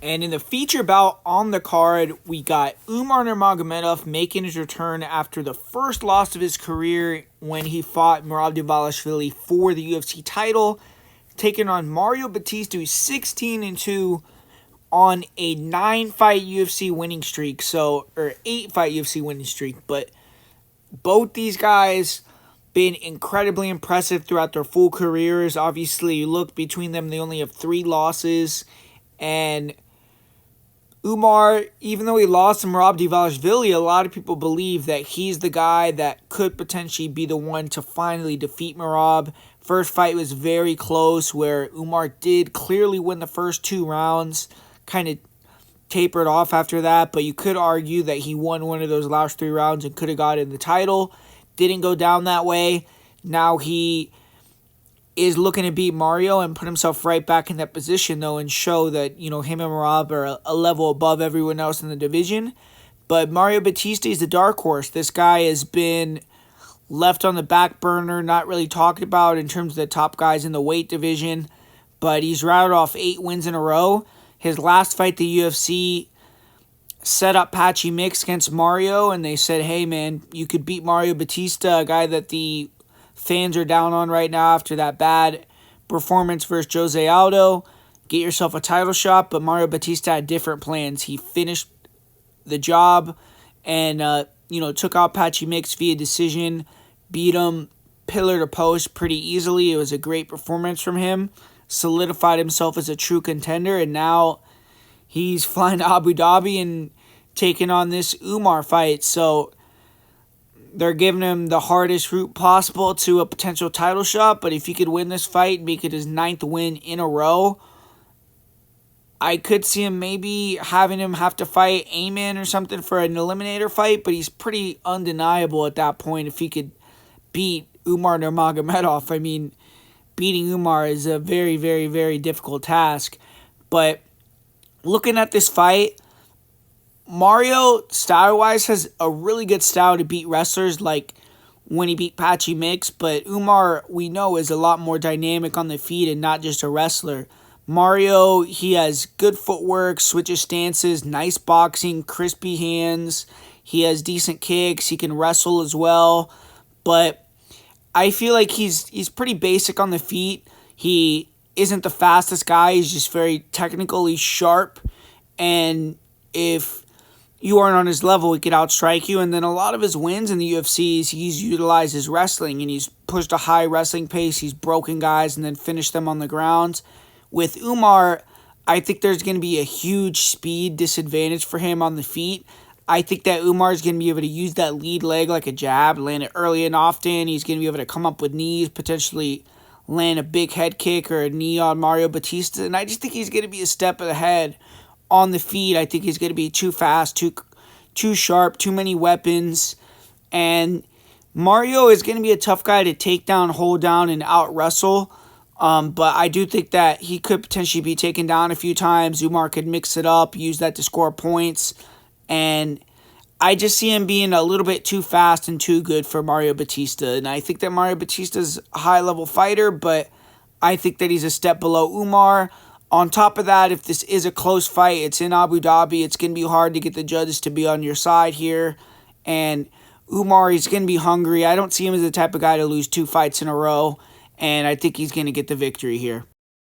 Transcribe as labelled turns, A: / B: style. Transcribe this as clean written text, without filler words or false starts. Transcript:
A: And in the feature bout on the card, we got Umar Nurmagomedov making his return after the first loss of his career when he fought Merab for the UFC title, taking on Mario Bautista, who's 16-2 on a 9-fight UFC winning streak, or 8-fight UFC winning streak. But both these guys been incredibly impressive throughout their full careers. Obviously, you look between them, they only have 3 losses, and Umar, even though he lost to Merab, a lot of people believe that he's the guy that could potentially be the one to finally defeat Merab. First fight was very close, where Umar did clearly win the first 2 rounds, kind of tapered off after that, but you could argue that he won one of those last 3 rounds and could have gotten the title. Didn't go down that way. Now he is looking to beat Mario and put himself right back in that position, though, and show that, him and Merab are a level above everyone else in the division. But Mario Bautista is the dark horse. This guy has been left on the back burner, not really talked about in terms of the top guys in the weight division, but he's routed off 8 wins in a row. His last fight, the UFC set up Patchy Mix against Mario, and they said, hey, man, you could beat Mario Bautista, a guy that the fans are down on right now after that bad performance versus Jose Aldo. Get yourself a title shot, but Mario Bautista had different plans. He finished the job and, took out Patchy Mix via decision, beat him pillar to post pretty easily. It was a great performance from him. Solidified himself as a true contender, and now he's flying to Abu Dhabi and taking on this Umar fight. So they're giving him the hardest route possible to a potential title shot, but if he could win this fight and make it his 9th win in a row, I could see him maybe having him have to fight Amen or something for an eliminator fight, but he's pretty undeniable at that point if he could beat Umar Nurmagomedov. I mean, beating Umar is a very, very, very difficult task. But looking at this fight, Mario, style-wise, has a really good style to beat wrestlers, like when he beat Patchy Mix, but Umar, we know, is a lot more dynamic on the feet and not just a wrestler. Mario, he has good footwork, switches stances, nice boxing, crispy hands. He has decent kicks. He can wrestle as well, but I feel like he's pretty basic on the feet. He isn't the fastest guy. He's just very technically sharp, and if you aren't on his level, he could outstrike you. And then a lot of his wins in the UFC is he's utilized his wrestling, and he's pushed a high wrestling pace. He's broken guys and then finished them on the ground. With Umar, I think there's going to be a huge speed disadvantage for him on the feet. I think that Umar is going to be able to use that lead leg like a jab, land it early and often. He's going to be able to come up with knees, potentially land a big head kick or a knee on Mario Bautista. And I just think he's going to be a step ahead on the feet. I think he's going to be too fast, too sharp, too many weapons. And Mario is going to be a tough guy to take down, hold down, and out-wrestle. But I do think that he could potentially be taken down a few times. Umar could mix it up, use that to score points. And I just see him being a little bit too fast and too good for Mario Bautista. And I think that Mario Bautista's a high-level fighter, but I think that he's a step below Umar. On top of that, if this is a close fight, it's in Abu Dhabi, it's going to be hard to get the judges to be on your side here. And Umar, he's going to be hungry. I don't see him as the type of guy to lose 2 fights in a row, and I think he's going to get the victory here.